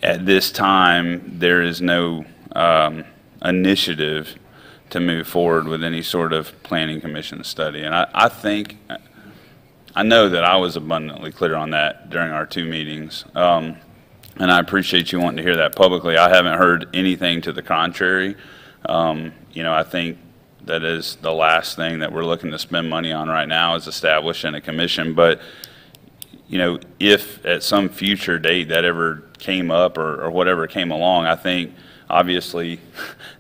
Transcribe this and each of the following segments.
at this time, there is no initiative to move forward with any sort of planning commission study. And I know that I was abundantly clear on that during our 2 meetings. And I appreciate you wanting to hear that publicly. I haven't heard anything to the contrary. I think that is the last thing that we're looking to spend money on right now, is establishing a commission. But, if at some future date that ever came up or whatever came along, I think obviously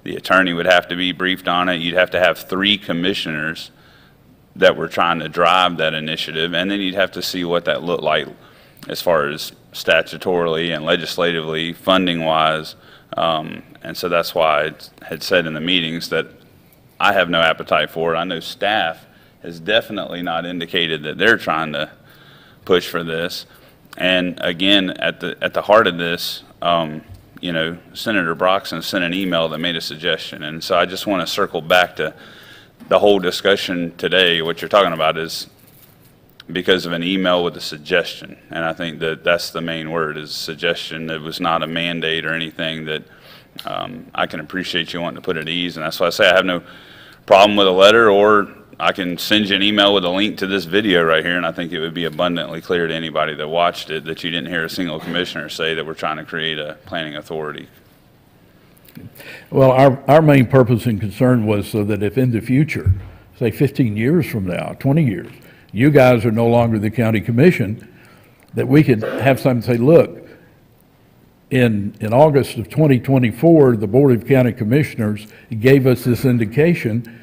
the attorney would have to be briefed on it. You'd have to have 3 commissioners that were trying to drive that initiative, and then you'd have to see what that looked like as far as statutorily and legislatively, funding-wise. And so that's why I had said in the meetings that I have no appetite for it. I know staff has definitely not indicated that they're trying to push for this. And again, at the heart of this, Senator Broxton sent an email that made a suggestion. And so I just want to circle back to the whole discussion today. What you're talking about is because of an email with a suggestion. And I think that that's the main word, is suggestion. It was not a mandate or anything. That I can appreciate you wanting to put at ease. And that's why I say I have no problem with a letter, or I can send you an email with a link to this video right here, and I think it would be abundantly clear to anybody that watched it that you didn't hear a single commissioner say that we're trying to create a planning authority. Well, our main purpose and concern was so that if in the future, say 15 years from now, 20 years, you guys are no longer the county commission, that we could have something say, look, in August of 2024, the Board of County Commissioners gave us this indication,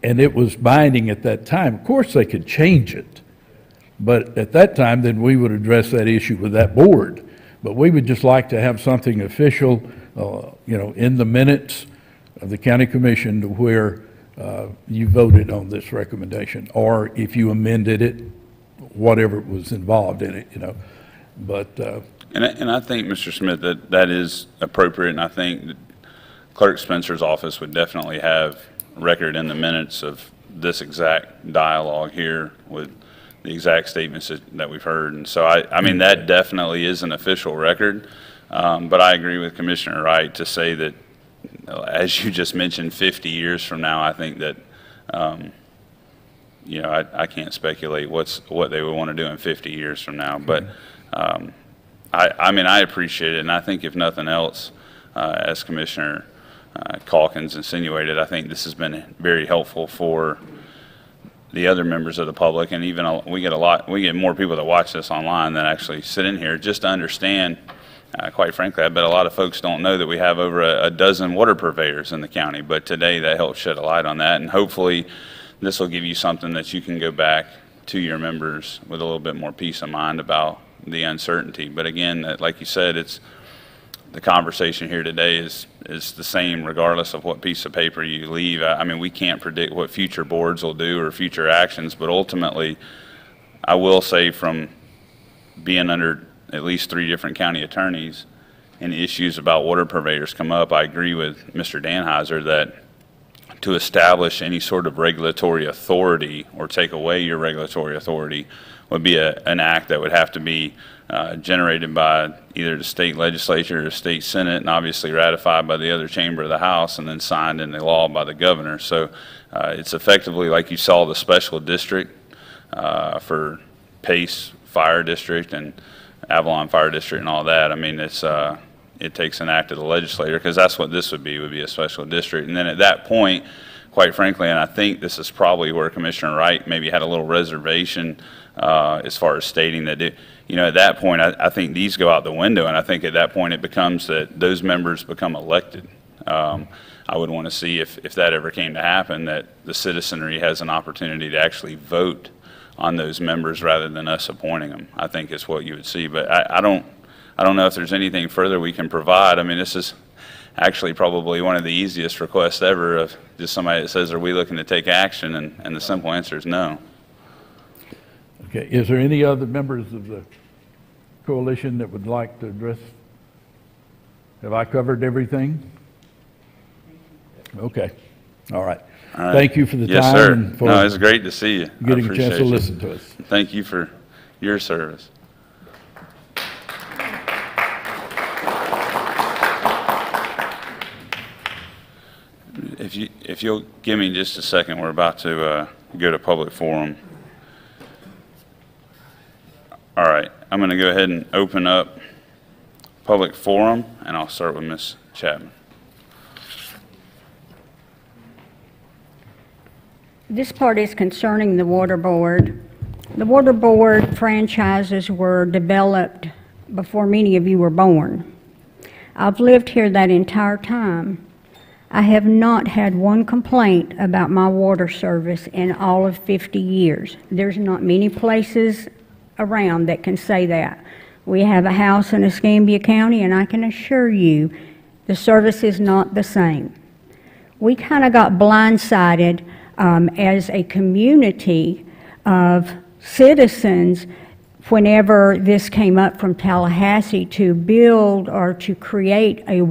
and it was binding at that time. Of course, they could change it, but at that time, then we would address that issue with that board. But we would just like to have something official, in the minutes of the county commission, to where you voted on this recommendation, or if you amended it, whatever was involved in it, But And I think, Mr. Smith, that is appropriate, and I think that Clerk Spencer's office would definitely have record in the minutes of this exact dialogue here with the exact statements that we've heard. And so, I mean, that definitely is an official record, but I agree with Commissioner Wright to say that, as you just mentioned, 50 years from now, I think that, I can't speculate what they would want to do in 50 years from now, but I appreciate it, and I think if nothing else, as Commissioner Calkins insinuated, I think this has been very helpful for the other members of the public, and even we get more people that watch this online than actually sit in here, just to understand. Quite frankly, I bet a lot of folks don't know that we have over a dozen water purveyors in the county, but today that helps shed a light on that, and hopefully this will give you something that you can go back to your members with a little bit more peace of mind about the uncertainty. But again, like you said, it's the conversation here today is the same regardless of what piece of paper you leave. I mean, we can't predict what future boards will do or future actions, but ultimately, I will say, from being under at least 3 different county attorneys and issues about water purveyors come up, I agree with Mr. Danheiser that to establish any sort of regulatory authority or take away your regulatory authority would be an act that would have to be generated by either the state legislature or the state senate, and obviously ratified by the other chamber of the House, and then signed into law by the governor. So it's effectively like you saw the special district for Pace Fire District and Avalon Fire District and all that. I mean, it takes an act of the legislature, because that's what this would be a special district. And then at that point, quite frankly, and I think this is probably where Commissioner Wright maybe had a little reservation as far as stating that, at that point, I think these go out the window, and I think at that point it becomes that those members become elected. I would want to see, if that ever came to happen, that the citizenry has an opportunity to actually vote on those members rather than us appointing them. I think is what you would see, but I don't know if there's anything further we can provide. I mean, this is actually probably one of the easiest requests ever, of just somebody that says, are we looking to take action? And the simple answer is no. Okay, is there any other members of the coalition that would like to address? Have I covered everything? Okay, all right. All right. Thank you for the yes, time. Sir. And for no, it's great to see you. Getting a chance to listen to us. Thank you for your service. If you'll give me just a second, we're about to go to public forum. All right, I'm going to go ahead and open up public forum, and I'll start with Ms. Chapman. This part is concerning the water board. The water board franchises were developed before many of you were born. I've lived here that entire time. I have not had one complaint about my water service in all of 50 years. There's not many places around that can say that. We have a house in Escambia County, and I can assure you the service is not the same. We kind of got blindsided as a community of citizens whenever this came up from Tallahassee to build or to create a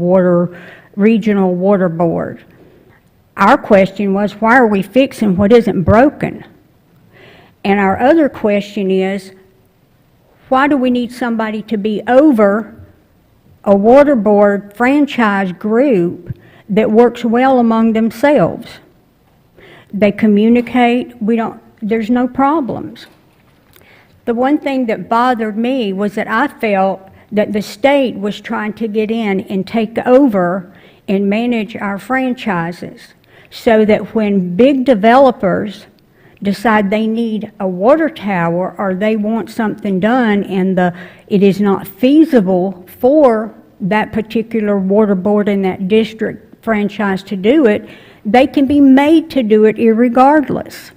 regional water board. Our question was, why are we fixing what isn't broken? And our other question is, why do we need somebody to be over a water board franchise group that works well among themselves? They communicate, there's no problems. The one thing that bothered me was that I felt that the state was trying to get in and take over and manage our franchises, so that when big developers decide they need a water tower or they want something done and it is not feasible for that particular water board in that district franchise to do it, they can be made to do it irregardless.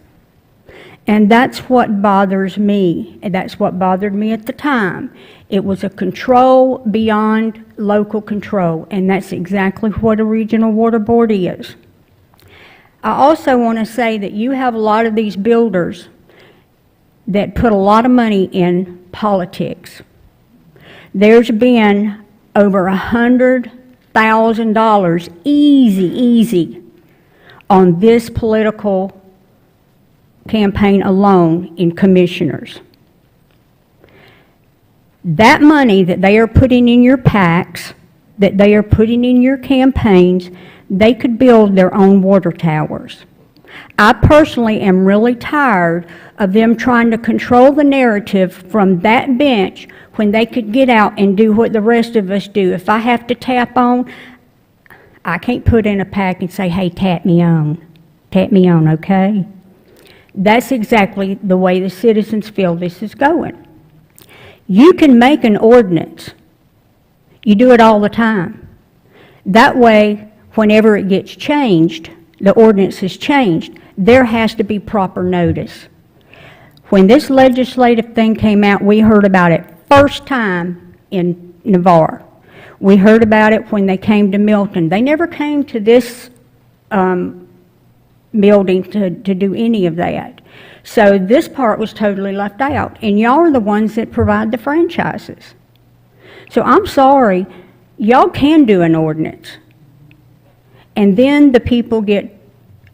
And that's what bothers me, and that's what bothered me at the time. It was a control beyond local control, and that's exactly what a regional water board is. I also want to say that you have a lot of these builders that put a lot of money in politics. There's been over $100,000 easy on this political campaign alone in commissioners. That money that they are putting in your PACs, that they are putting in your campaigns, they could build their own water towers. I personally am really tired of them trying to control the narrative from that bench when they could get out and do what the rest of us do. If I have to tap on, I can't put in a PAC and say, hey, tap me on, okay? That's exactly the way the citizens feel this is going. You can make an ordinance. You do it all the time. That way, whenever it gets changed, the ordinance is changed, there has to be proper notice. When this legislative thing came out, we heard about it first time in Navarre. We heard about it when they came to Milton. They never came to this building to do any of that. So this part was totally left out, and y'all are the ones that provide the franchises. So I'm sorry, y'all can do an ordinance, and then the people get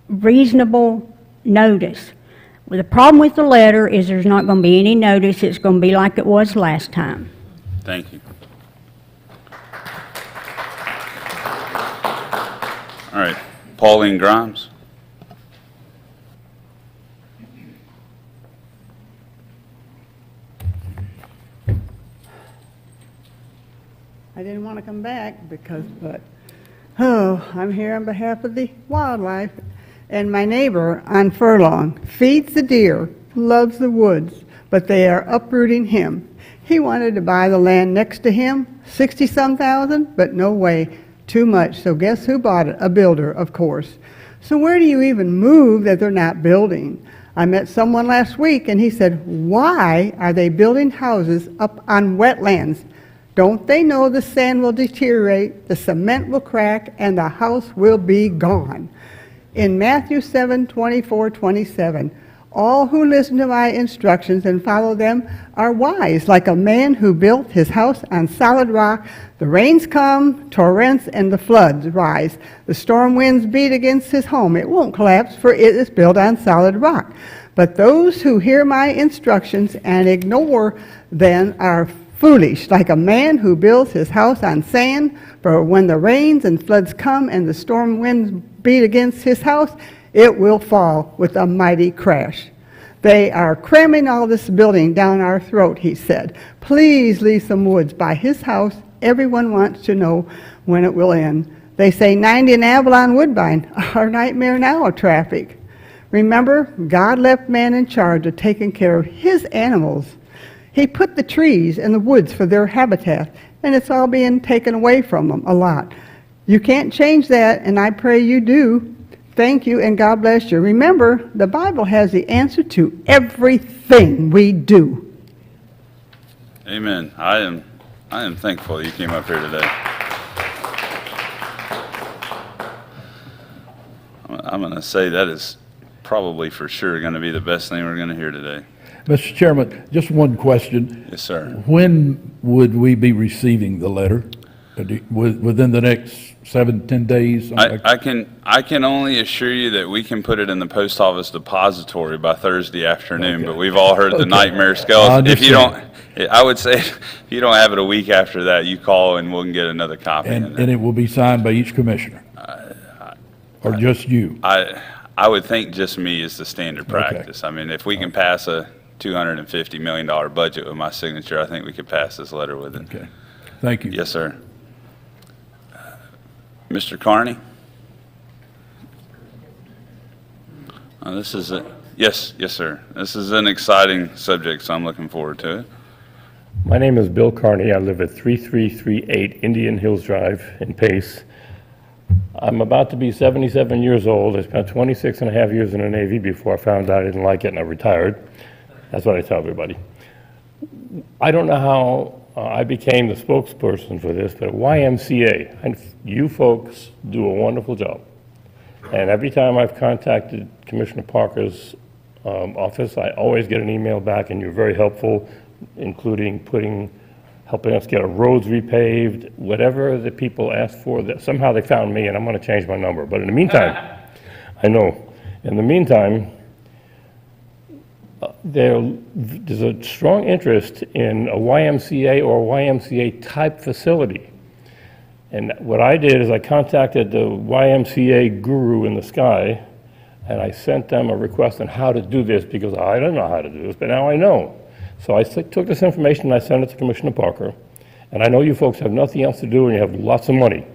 reasonable notice. Well, the problem with the letter is there's not going to be any notice. It's going to be like it was last time. Thank you. All right, Pauline Grimes. I didn't want to come back but I'm here on behalf of the wildlife. And my neighbor on Furlong feeds the deer, loves the woods, but they are uprooting him. He wanted to buy the land next to him, 60-some thousand, but no way, too much. So guess who bought it? A builder, of course. So where do you even move that they're not building? I met someone last week and he said, why are they building houses up on wetlands? Don't they know the sand will deteriorate, the cement will crack, and the house will be gone? In Matthew 7:24-27, all who listen to my instructions and follow them are wise, like a man who built his house on solid rock. The rains come, torrents, and the floods rise. The storm winds beat against his home. It won't collapse, for it is built on solid rock. But those who hear my instructions and ignore them are foolish, like a man who builds his house on sand. For when the rains and floods come and the storm winds beat against his house, it will fall with a mighty crash. They are cramming all this building down our throat, he said. Please leave some woods by his house. Everyone wants to know when it will end. They say 90 in Avalon Woodbine, our nightmare now of traffic. Remember, God left man in charge of taking care of his animals. He put the trees and the woods for their habitat, and it's all being taken away from them a lot. You can't change that, and I pray you do. Thank you, and God bless you. Remember, the Bible has the answer to everything we do. Amen. I am thankful you came up here today. I'm going to say that is probably for sure going to be the best thing we're going to hear today. Mr. Chairman, just one question. Yes, sir. When would we be receiving the letter? Within the next 7-10 days? I can only assure you that we can put it in the post office depository by Thursday afternoon, Okay. but we've all heard the Okay. nightmare I skeleton. If you understand. don't, I would say if you don't have it a week after that, you call and we'll get another copy. And it will be signed by each commissioner? Or just you? I would think just me is the standard Okay. practice. I mean, if we can pass a $250 million budget with my signature, I think we could pass this letter with it. Okay. Thank you. Yes, sir. Mr. Carney? Yes, sir. This is an exciting subject, so I'm looking forward to it. My name is Bill Carney. I live at 3338 Indian Hills Drive in Pace. I'm about to be 77 years old. I spent 26 and a half years in the Navy before I found out I didn't like it and I retired. That's what I tell everybody. I don't know how I became the spokesperson for this, but YMCA, and you folks do a wonderful job. And every time I've contacted Commissioner Parker's office, I always get an email back, and you're very helpful, including helping us get our roads repaved, whatever the people ask for. That somehow they found me, and I'm going to change my number. But in the meantime, there's a strong interest in a YMCA or YMCA type facility. And what I did is I contacted the YMCA guru in the sky, and I sent them a request on how to do this, because I don't know how to do this, but now I know. So I took this information and I sent it to Commissioner Parker, and I know you folks have nothing else to do and you have lots of money.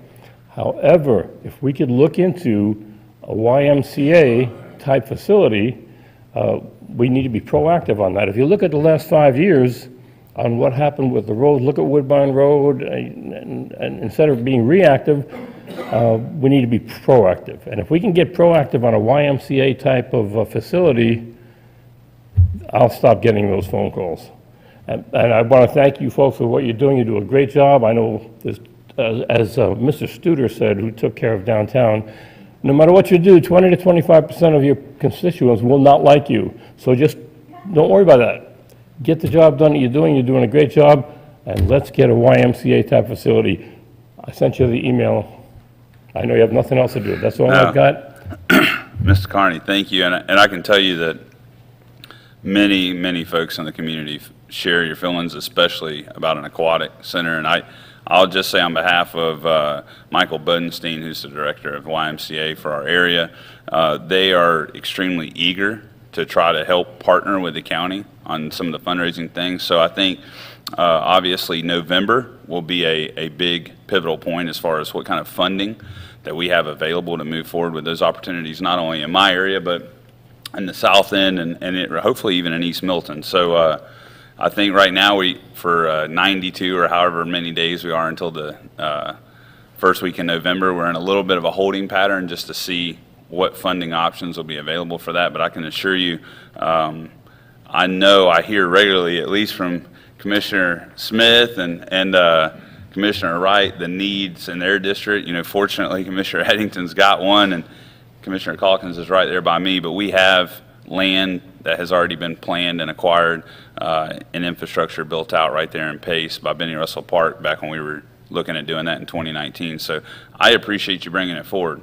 However, if we could look into a YMCA type facility, we need to be proactive on that. If you look at the last 5 years on what happened with the road, look at Woodbine Road, and instead of being reactive, we need to be proactive. And if we can get proactive on a YMCA type of facility, I'll stop getting those phone calls. And I want to thank you folks for what you're doing. You do a great job. I know, as Mr. Studer said, who took care of downtown, no matter what you do, 20 to 25% of your constituents will not like you. So just don't worry about that. Get the job done that you're doing. You're doing a great job, and let's get a YMCA type facility. I sent you the email. I know you have nothing else to do. That's all I've got. Mr. Carney, thank you. And I can tell you that many folks in the community share your feelings, especially about an aquatic center. And I'll just say on behalf of Michael Budenstein, who's the director of YMCA for our area, they are extremely eager to try to help partner with the county on some of the fundraising things. So I think obviously November will be a big pivotal point as far as what kind of funding that we have available to move forward with those opportunities, not only in my area, but in the south end and hopefully even in East Milton. So I think right now for 92 or however many days we are until the first week in November, we're in a little bit of a holding pattern just to see what funding options will be available for that. But I can assure you, I hear regularly, at least from Commissioner Smith and Commissioner Wright, the needs in their district. Fortunately, Commissioner Eddington's got one, and Commissioner Calkins is right there by me, but we have land that has already been planned and acquired, and infrastructure built out right there in Pace by Benny Russell Park back when we were looking at doing that in 2019. So I appreciate you bringing it forward.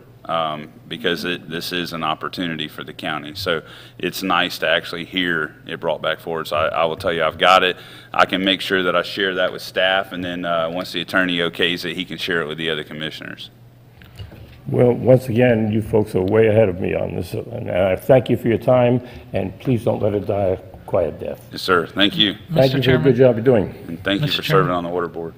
because this is an opportunity for the county. So it's nice to actually hear it brought back forward. So I will tell you, I've got it. I can make sure that I share that with staff, and then once the attorney okays it, he can share it with the other commissioners. Well, once again, you folks are way ahead of me on this, and I thank you for your time, and please don't let it die a quiet death. Yes, sir. Thank you. Thank you for the good job you're doing. And thank you Mr. for Chairman. serving on the water board.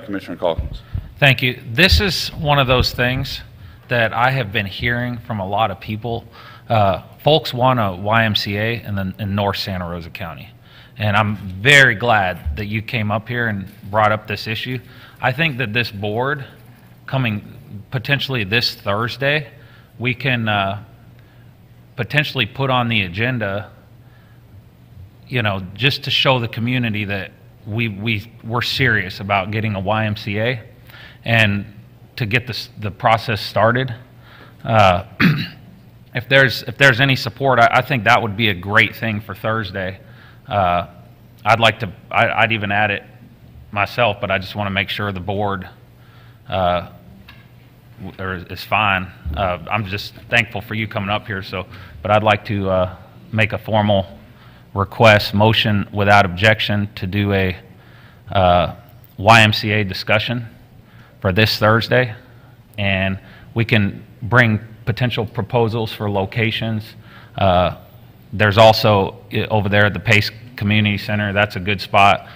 Commissioner Calkins. Thank you. This is one of those things that I have been hearing from a lot of people. Folks want a YMCA in North Santa Rosa County. And I'm very glad that you came up here and brought up this issue. I think that this board, coming potentially this Thursday, we can potentially put on the agenda, just to show the community that we're serious about getting a YMCA and to get the process started. If there's any support, I think that would be a great thing for Thursday. I'd even add it myself, but I just want to make sure the board is fine. I'm just thankful for you coming up here. But I'd like to make a formal request, motion without objection, to do a YMCA discussion for this Thursday, and we can bring potential proposals for locations. There's also over there at the Pace Community Center, that's a good spot.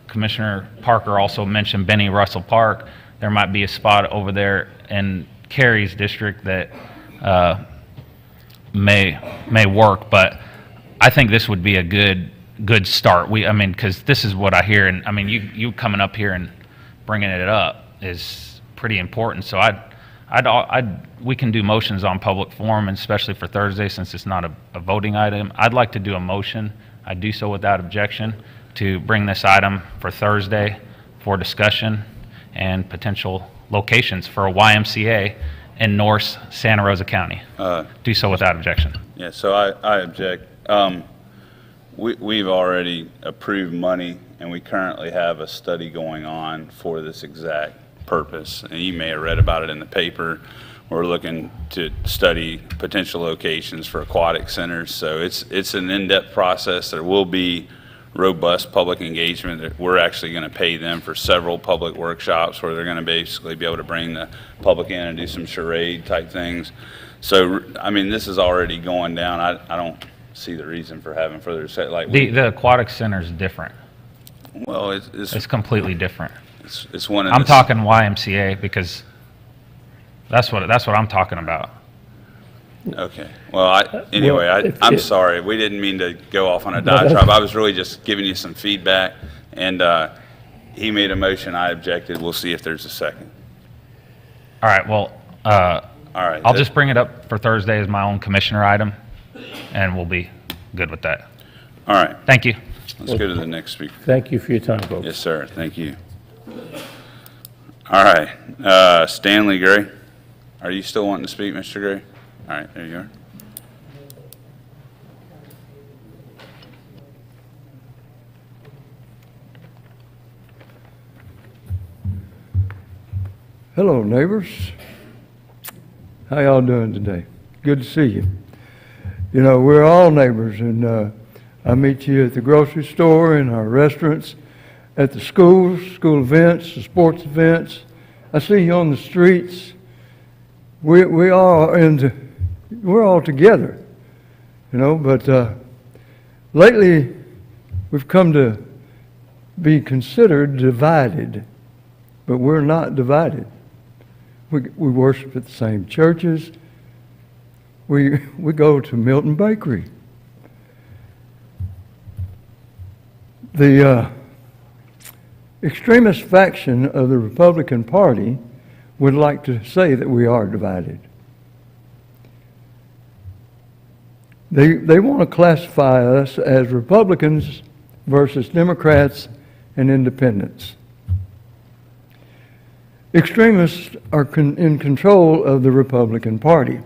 Commissioner Parker also mentioned Benny Russell Park. There might be a spot over there in Carey's district that may work, but I think this would be a good start. Because this is what I hear, and you coming up here and bringing it up is pretty important. So we can do motions on public forum, and especially for Thursday, since it's not a voting item. I'd like to do a motion. I do so without objection to bring this item for Thursday for discussion and potential locations for a YMCA in North Santa Rosa County. Do so without objection. Yeah, so I object. We've already approved money, and we currently have a study going on for this exact purpose. And you may have read about it in the paper. We're looking to study potential locations for aquatic centers. So it's an in-depth process. There will be robust public engagement. That we're actually going to pay them for several public workshops where they're going to basically be able to bring the public in and do some charade type things. So, this is already going down. I don't see the reason for having further to say. The aquatic center is different. Well, It's completely different. it's one of I'm talking YMCA because that's what I'm talking about. Okay. Well, anyway, I'm sorry. We didn't mean to go off on a diatribe. I was really just giving you some feedback, and he made a motion. I objected. We'll see if there's a second. All right. Well, All right. I'll just bring it up for Thursday as my own commissioner item, and we'll be good with that. All right. Thank you. Let's go to the next speaker. Thank you for your time, folks. Yes, sir. Thank you. All right. Stanley Gray. Are you still wanting to speak, Mr. Gray? All right. There you are. Hello, neighbors. How y'all doing today? Good to see you. We're all neighbors, and I meet you at the grocery store, in our restaurants, at the schools, school events, the sports events. I see you on the streets. We're all together, but lately we've come to be considered divided, but we're not divided. We worship at the same churches. We go to Milton Bakery. The extremist faction of the Republican Party would like to say that we are divided. They want to classify us as Republicans versus Democrats and independents. Extremists are in control of the Republican Party.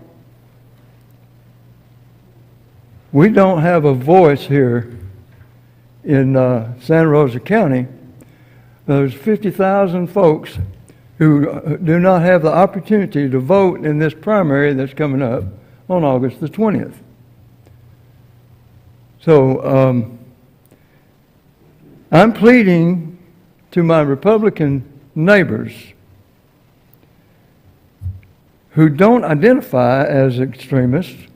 We don't have a voice here in Santa Rosa County. There's 50,000 folks who do not have the opportunity to vote in this primary that's coming up on August the 20th. So I'm pleading to my Republican neighbors who don't identify as extremists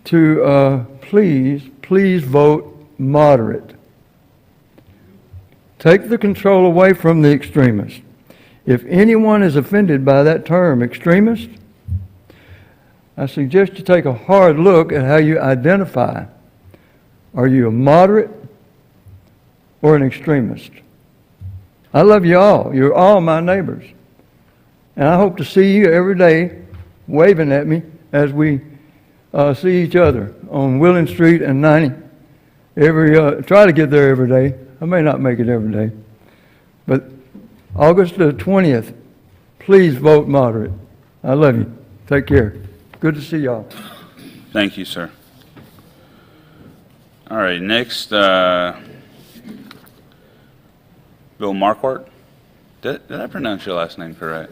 to please vote moderate. Take the control away from the extremists. If anyone is offended by that term, extremist, I suggest you take a hard look at how you identify. Are you a moderate or an extremist? I love you all. You're all my neighbors. And I hope to see you every day waving at me as we see each other on Willing Street and 90. Try to get there every day. I may not make it every day. But August the 20th, please vote moderate. I love you. Take care. Good to see y'all. Thank you, sir. All right, next, Bill Marquardt. Did I pronounce your last name correct?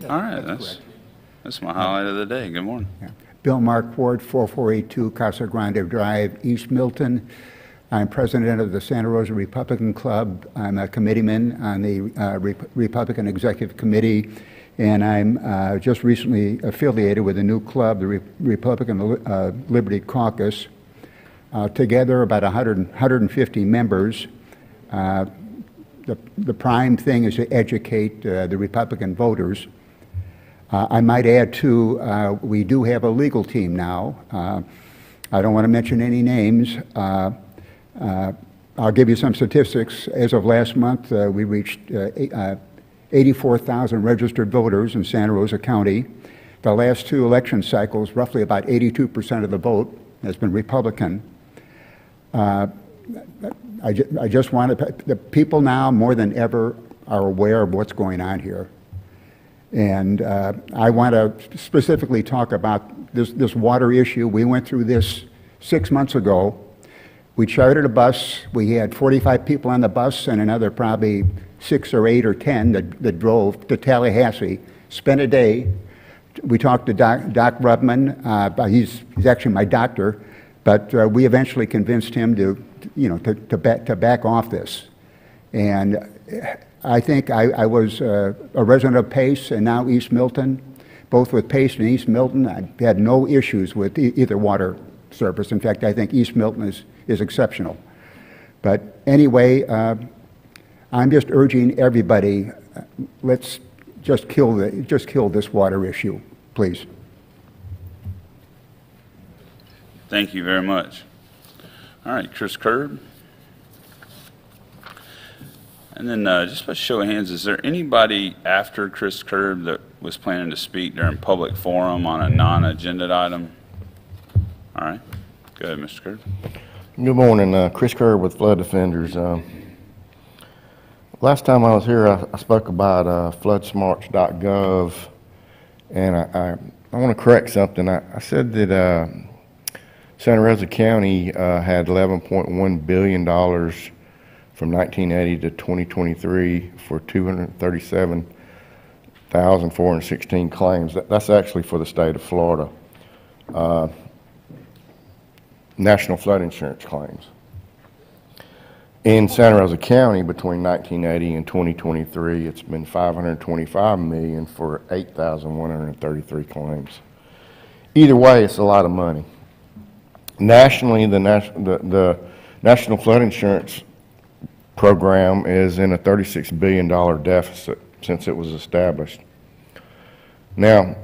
All right, that's my highlight of the day. Good morning. Yeah. Bill Marquardt, 4482 Casa Grande Drive, East Milton. I'm president of the Santa Rosa Republican Club. I'm a committeeman on the Republican Executive Committee, and I'm just recently affiliated with a new club, the Republican Liberty Caucus. Together, about 150 members. The prime thing is to educate the Republican voters. I might add, too, we do have a legal team now. I don't want to mention any names. I'll give you some statistics. As of last month, we reached 84,000 registered voters in Santa Rosa County. The last two election cycles, roughly about 82% of the vote has been Republican. I just want to, the people now more than ever are aware of what's going on here. And I want to specifically talk about this water issue. We went through this 6 months ago. We chartered a bus. We had 45 people on the bus and another probably 6 or 8 or 10 that drove to Tallahassee, spent a day. We talked to Doc Rubman. He's actually my doctor, but we eventually convinced him to back off this. And I think I was a resident of Pace and now East Milton. Both with Pace and East Milton, I had no issues with either water service. In fact, I think East Milton is exceptional. But anyway, I'm just urging everybody, let's just kill this water issue, please. Thank you very much. All right, Chris Kerb. And then just by show of hands, is there anybody after Chris Kerb that was planning to speak during public forum on a non-agenda item? All right, go ahead, Mr. Kerb. Good morning, Chris Kerr with Flood Defenders. Last time I was here, I spoke about floodsmarts.gov, and I want to correct something. I said that Santa Rosa County had $11.1 billion from 1980 to 2023 for 237,416 claims. That's actually for the state of Florida. National flood insurance claims. In Santa Rosa County, between 1980 and 2023, it's been $525 million for 8,133 claims. Either way, it's a lot of money. Nationally, the National Flood Insurance Program is in a $36 billion deficit since it was established. Now,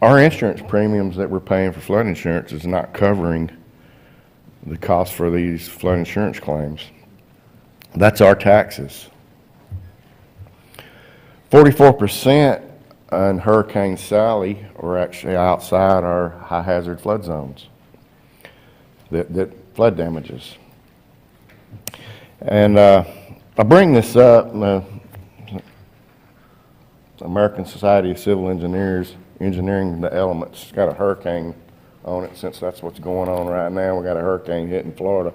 our insurance premiums that we're paying for flood insurance is not covering the cost for these flood insurance claims. That's our taxes. 44% in Hurricane Sally are actually outside our high hazard flood zones that flood damages. And I bring this up, the American Society of Civil Engineers, Engineering the Elements, it's got a hurricane on it since that's what's going on right now. We got a hurricane hitting Florida.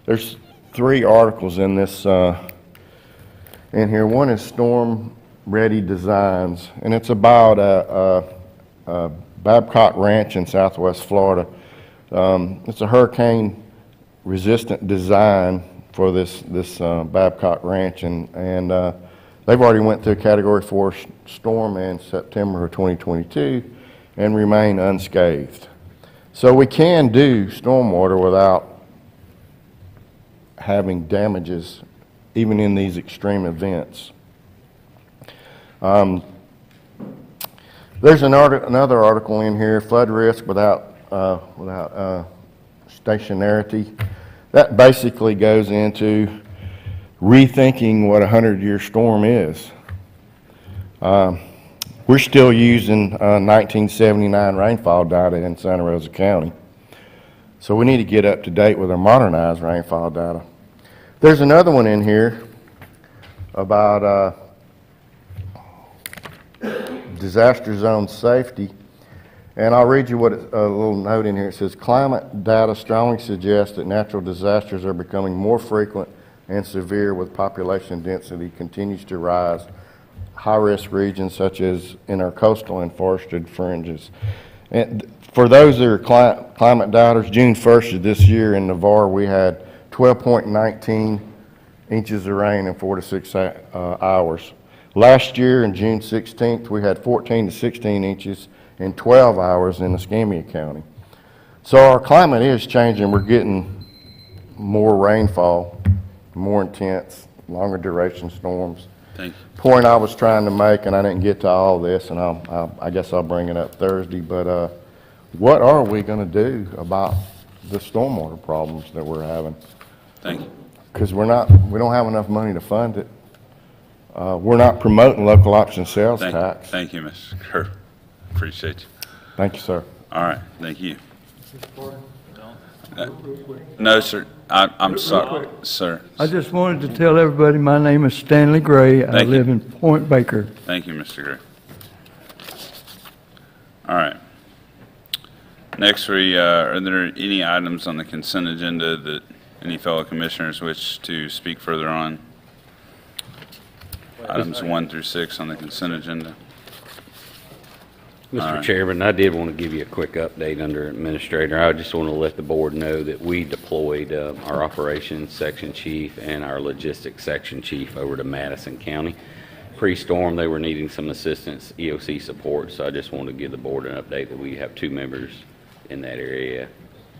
There's 3 articles in this in here. One is Storm Ready Designs, and it's about a Babcock Ranch in Southwest Florida. It's a hurricane-resistant design for this Babcock Ranch, and they've already went through a Category 4 storm in September of 2022 and remain unscathed. So we can do stormwater without having damages, even in these extreme events. There's another article in here, flood risk without stationarity. That basically goes into rethinking what a 100-year storm is. We're still using 1979 rainfall data in Santa Rosa County. So we need to get up to date with our modernized rainfall data. There's another one in here about disaster zone safety. And I'll read you what a little note in here. It says, climate data strongly suggests that natural disasters are becoming more frequent and severe with population density continues to rise. High-risk regions such as in our coastal and forested fringes. And for those that are climate doubters, June 1st of this year in Navarre, we had 12.19 inches of rain in 4 to 6 hours. Last year, in June 16th, we had 14 to 16 inches in 12 hours in Escambia County. So our climate is changing. We're getting more rainfall, more intense, longer duration storms. Thank you. Point I was trying to make, and I didn't get to all this, and I guess I'll bring it up Thursday, but what are we going to do about the stormwater problems that we're having? Thank you. Because we don't have enough money to fund it. We're not promoting local option sales tax. Thank you, Mr. Kerr. Appreciate you. Thank you, sir. All right, thank you. No, sir. I'm sorry, sir. I just wanted to tell everybody my name is Stanley Gray. I Thank you. live in Point Baker. Thank you, Mr. Gray. All right. Next, are there any items on the consent agenda that any fellow commissioners wish to speak further on? Items 1 through 6 on the consent agenda. Mr. Chairman, I did want to give you a quick update under Administrator. I just want to let the board know that we deployed our operations section chief and our logistics section chief over to Madison County. Pre-storm, they were needing some assistance, EOC support, so I just wanted to give the board an update that we have 2 members in that area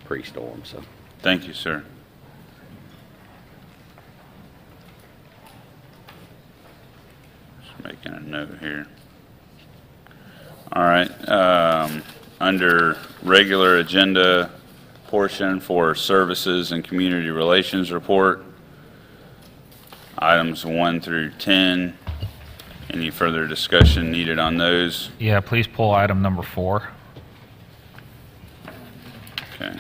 pre-storm. So, Thank you, sir. Just making a note here. All right, under regular agenda portion for services and community relations report, items 1 through 10. Any further discussion needed on those? Yeah, please pull item number 4. Okay.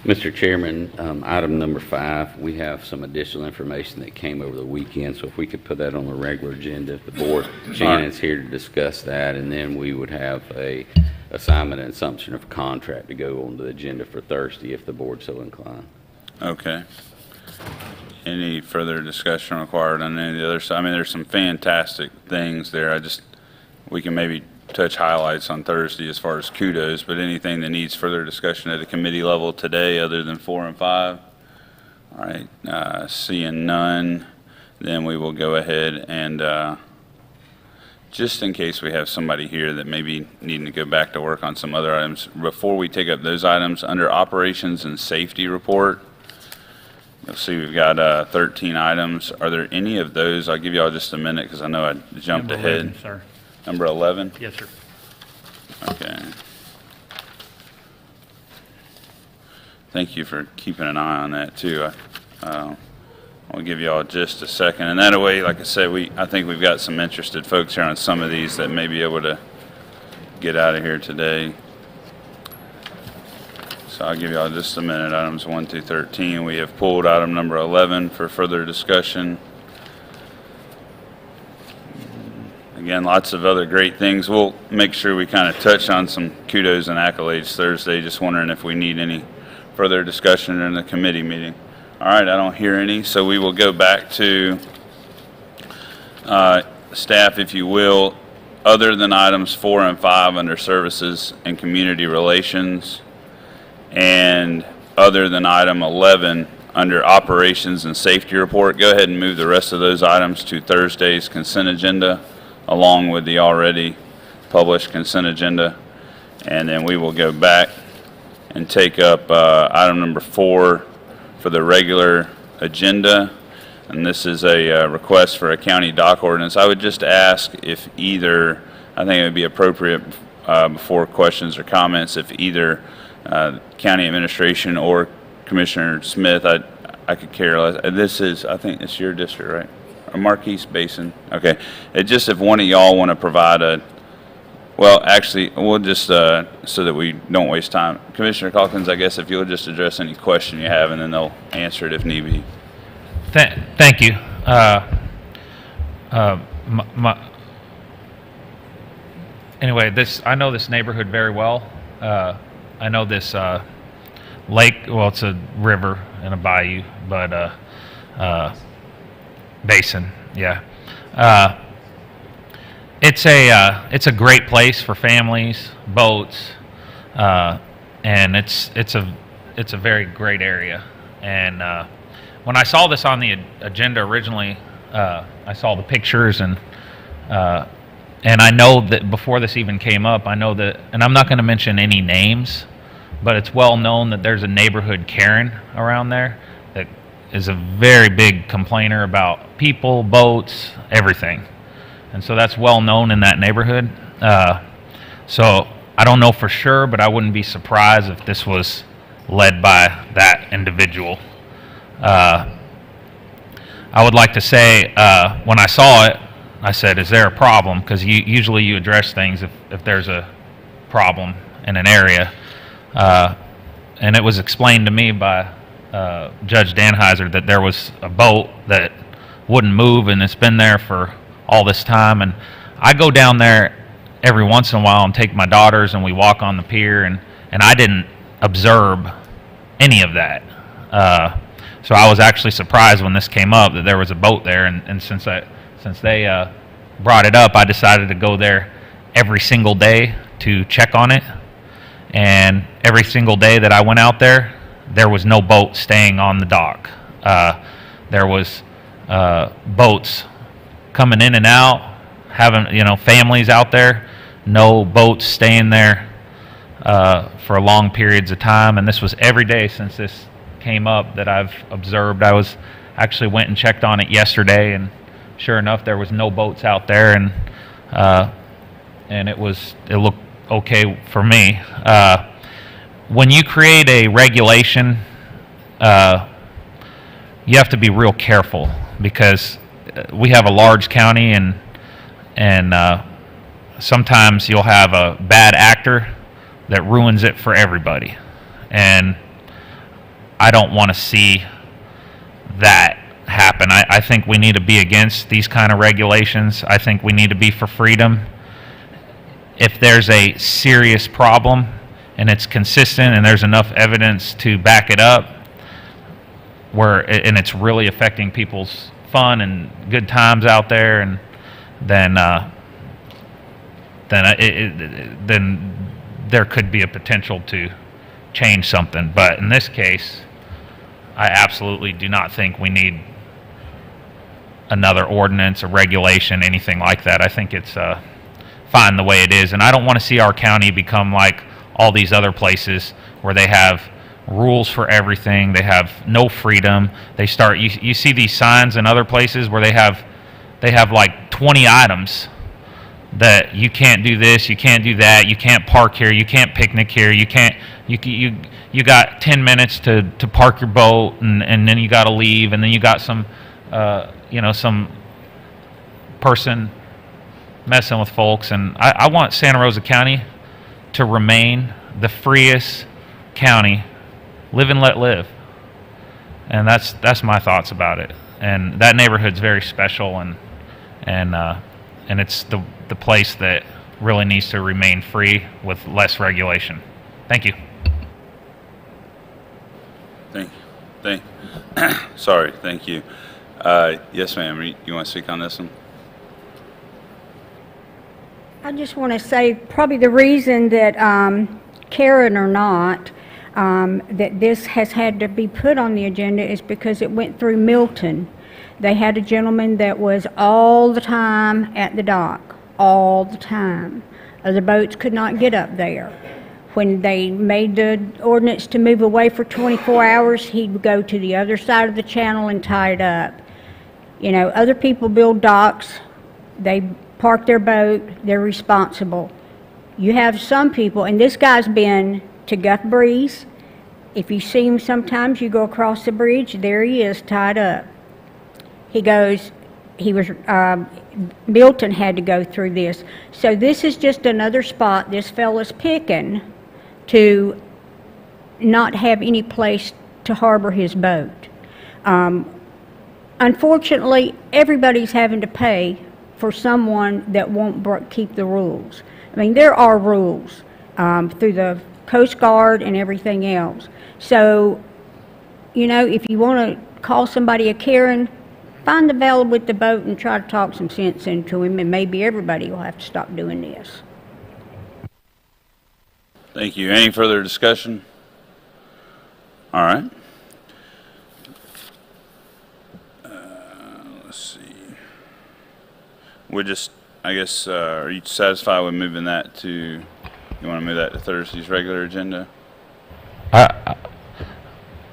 Mr. Chairman, item number 5, we have some additional information that came over the weekend, so if we could put that on the regular agenda, the board, Shannon's here to discuss that, and then we would have a assignment and assumption of contract to go on the agenda for Thursday if the board so inclined. Okay. Any further discussion required on any of the other side? I mean, there's some fantastic things there. We can maybe touch highlights on Thursday as far as kudos, but anything that needs further discussion at the committee level today other than 4 and 5? All right, seeing none, then we will go ahead and just in case we have somebody here that may be needing to go back to work on some other items, before we take up those items, under operations and safety report, you'll see we've got 13 items. Are there any of those? I'll give you all just a minute because I know I jumped Number ahead. 11, sir. Number 11? Yes, sir. Okay. Thank you for keeping an eye on that too. I'll give you all just a second. And that way, like I said, I think we've got some interested folks here on some of these that may be able to get out of here today. So I'll give you all just a minute. Items 1 through 13. We have pulled item number 11 for further discussion. Again, lots of other great things. We'll make sure we kind of touch on some kudos and accolades Thursday. Just wondering if we need any further discussion in the committee meeting. All right, I don't hear any, so we will go back to Staff, if you will, other than items 4 and 5 under Services and Community Relations, and other than item 11 under Operations and Safety Report, go ahead and move the rest of those items to Thursday's consent agenda, along with the already published consent agenda. And then we will go back and take up item number 4 for the regular agenda. And this is a request for a county dock ordinance. I would just ask if either, I think it would be appropriate before questions or comments, if either county administration or Commissioner Smith, I could care less. This is, I think it's your district, right? Or Marquise Basin? Okay. It just, if one of y'all want to provide well, actually, we'll just, so that we don't waste time. Commissioner Calkins, I guess if you'll just address any question you have, and then they'll answer it if need be. Thank you. Anyway, I know this neighborhood very well. I know this lake, well, it's a river and a bayou, but basin, yeah. It's a great place for families, boats, and it's a very great area. And when I saw this on the agenda originally, I saw the pictures, and I know that before this even came up, I know that, and I'm not going to mention any names, but it's well known that there's a neighborhood Karen around there that is a very big complainer about people, boats, everything. And so that's well known in that neighborhood. So I don't know for sure, but I wouldn't be surprised if this was led by that individual. I would like to say, when I saw it, I said, is there a problem? Because usually you address things if there's a problem in an area. And it was explained to me by Judge Danheiser that there was a boat that wouldn't move, and it's been there for all this time. And I go down there every once in a while and take my daughters, and we walk on the pier, and I didn't observe any of that. So I was actually surprised when this came up that there was a boat there, and since they brought it up, I decided to go there every single day to check on it. And every single day that I went out there, there was no boat staying on the dock. There was boats coming in and out, having, families out there, no boats staying there for long periods of time. And this was every day since this came up that I've observed. I actually went and checked on it yesterday, and sure enough, there was no boats out there, and it looked okay for me. When you create a regulation, you have to be real careful, because we have a large county, and sometimes you'll have a bad actor that ruins it for everybody. And I don't want to see that happen. I think we need to be against these kind of regulations. I think we need to be for freedom. If there's a serious problem and it's consistent and there's enough evidence to back it up, and it's really affecting people's fun and good times out there, and then there could be a potential to change something. But in this case, I absolutely do not think we need another ordinance, a regulation, anything like that. I think it's fine the way it is, and I don't want to see our county become like all these other places where they have rules for everything. They have no freedom. They start, you see these signs in other places where they have like 20 items that you can't do this, you can't do that, you can't park here, you can't picnic here, you got 10 minutes to park your boat, and then you got to leave, and then you got some some person messing with folks. And I want Santa Rosa County to remain the freest county. Live and let live. And that's my thoughts about it. And that neighborhood's very special, and it's the place that really needs to remain free with less regulation. Thank you. Thank you. Yes, ma'am. You want to speak on this one? I just want to say, probably the reason that, Karen or not, that this has had to be put on the agenda is because it went through Milton. They had a gentleman that was all the time at the dock, all the time. The boats could not get up there. When they made the ordinance to move away for 24 hours, he'd go to the other side of the channel and tie it up. You know, other people build docks, they park their boat, they're responsible. You have some people, and this guy's been to Guth Breeze. If you see him sometimes, you go across the bridge, there he is tied up. Milton had to go through this. So this is just another spot this fella's picking to not have any place to harbor his boat. Unfortunately, everybody's having to pay for someone that won't keep the rules. I mean, there are rules through the Coast Guard and everything else. So, you know, if you want to call somebody a Karen, find the fella with the boat and try to talk some sense into him, and maybe everybody will have to stop doing this. Thank you. Any further discussion? All right. Let's see. We're just, I guess, are you satisfied with moving that to, you want to move that to Thursday's regular agenda?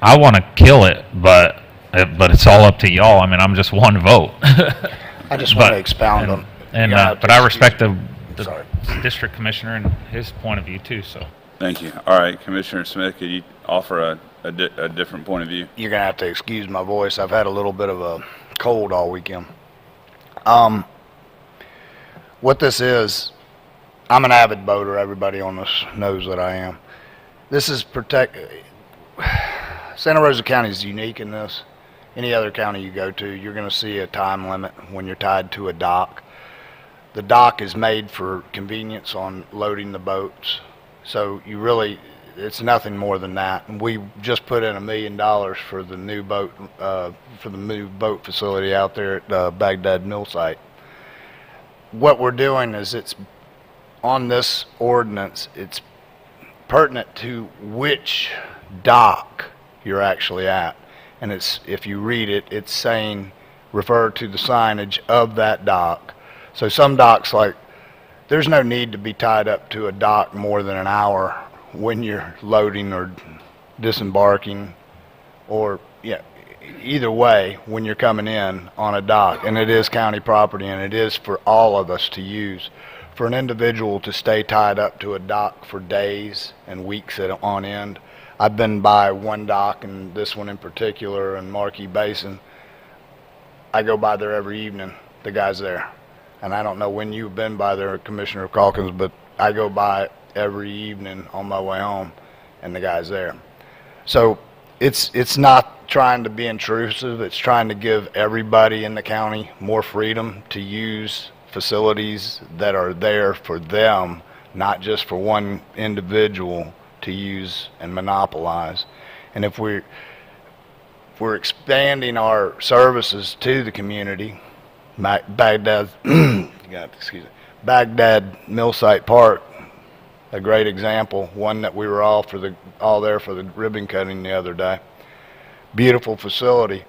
I want to kill it, but it's all up to y'all. I mean, I'm just one vote. I just want to expound on. But I respect the Sorry. district commissioner and his point of view too. So. Thank you. All right, Commissioner Smith, could you offer a different point of view? You're going to have to excuse my voice. I've had a little bit of a cold all weekend. What this is, I'm an avid boater. Everybody on this knows that I am. This is Santa Rosa County is unique in this. Any other county you go to, you're going to see a time limit when you're tied to a dock. The dock is made for convenience on loading the boats. So it's nothing more than that. And we just put in $1 million for the new boat, facility out there at Baghdad Mill Site. What we're doing is it's on this ordinance, it's pertinent to which dock you're actually at. And if you read it, it's saying refer to the signage of that dock. So some docks, like, there's no need to be tied up to a dock more than an hour when you're loading or disembarking, or either way when you're coming in on a dock. And it is county property, and it is for all of us to use. For an individual to stay tied up to a dock for days and weeks on end. I've been by one dock, and this one in particular in Marquis Basin. I go by there every evening. The guy's there. And I don't know when you've been by there, Commissioner Calkins, but I go by every evening on my way home, and the guy's there. So it's not trying to be intrusive. It's trying to give everybody in the county more freedom to use facilities that are there for them, not just for one individual to use and monopolize. And if we're expanding our services to the community, Baghdad Mill Site Park, a great example, one that we were all there for the ribbon cutting the other day. Beautiful facility.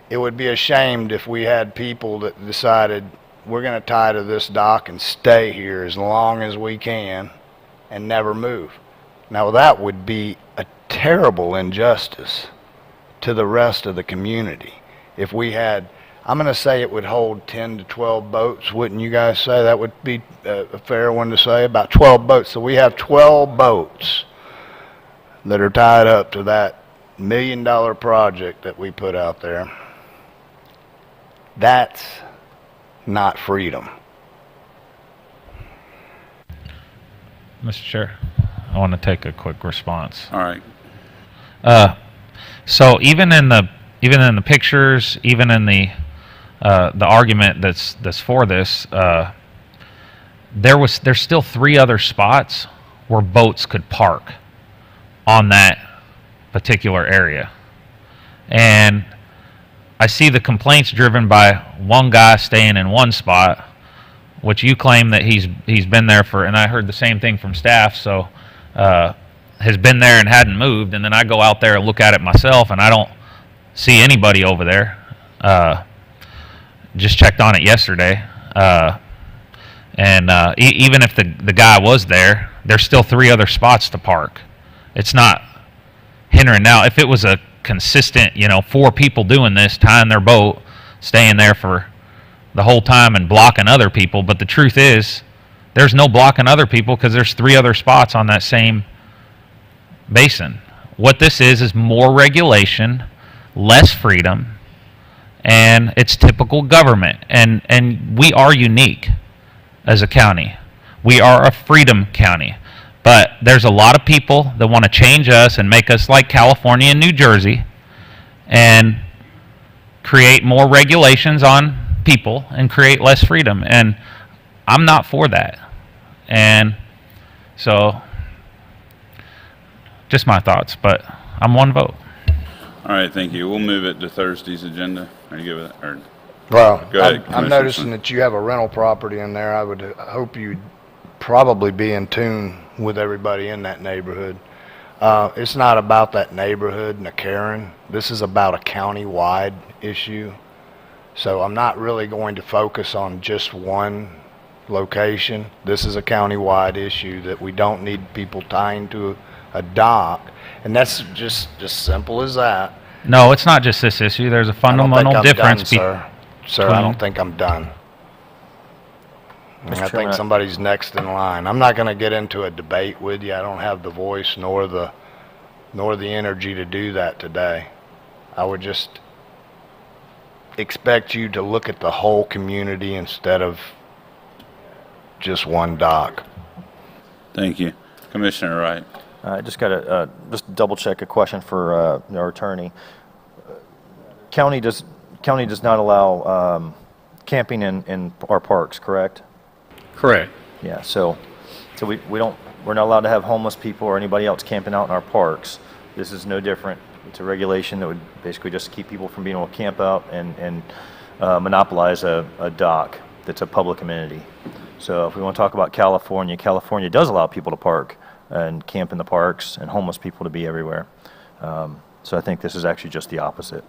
It would be ashamed if we had people that decided we're going to tie to this dock and stay here as long as we can and never move. Now that would be a terrible injustice to the rest of the community. If we had, I'm going to say it would hold 10 to 12 boats, wouldn't you guys say? That would be a fair one to say, about 12 boats. So we have 12 boats that are tied up to that $1 million project that we put out there. That's not freedom. Mr. Chair, I want to take a quick response. All right. So even in the pictures, even in the argument that's for this, there's still 3 other spots where boats could park on that particular area, and I see the complaints driven by one guy staying in one spot, which you claim that he's been there for, and I heard the same thing from staff, so has been there and hadn't moved, and then I go out there and look at it myself, and I don't see anybody over there. Just checked on it yesterday, and even if the guy was there, there's still 3 other spots to park. It's not hindering. Now, if it was a consistent, 4 people doing this, tying their boat, staying there for the whole time and blocking other people, but the truth is, there's no blocking other people because there's 3 other spots on that same basin. What this is more regulation, less freedom, and it's typical government. And we are unique as a county. We are a freedom county. But there's a lot of people that want to change us and make us like California and New Jersey and create more regulations on people and create less freedom. And I'm not for that. And so, just my thoughts, but I'm one vote. All right, thank you. We'll move it to Thursday's agenda. Are you good with that? Or, Well, Go ahead, I'm Commissioner noticing Smith. that you have a rental property in there. I would hope you'd probably be in tune with everybody in that neighborhood. It's not about that neighborhood and a Karen. This is about a county-wide issue. So I'm not really going to focus on just one location. This is a county-wide issue that we don't need people tying to a dock. And that's just simple as that. No, it's not just this issue. There's a fundamental difference. Sir, I don't think I'm done. I think somebody's next in line. I'm not going to get into a debate with you. I don't have the voice nor the energy to do that today. I would just expect you to look at the whole community instead of just one dock. Thank you. Commissioner Wright. I just got to just double check a question for our attorney. County does not allow camping in our parks, correct? Correct. Yeah. So we're not allowed to have homeless people or anybody else camping out in our parks. This is no different. It's a regulation that would basically just keep people from being able to camp out and monopolize a dock that's a public amenity. So if we want to talk about California, California does allow people to park and camp in the parks and homeless people to be everywhere. So I think this is actually just the opposite.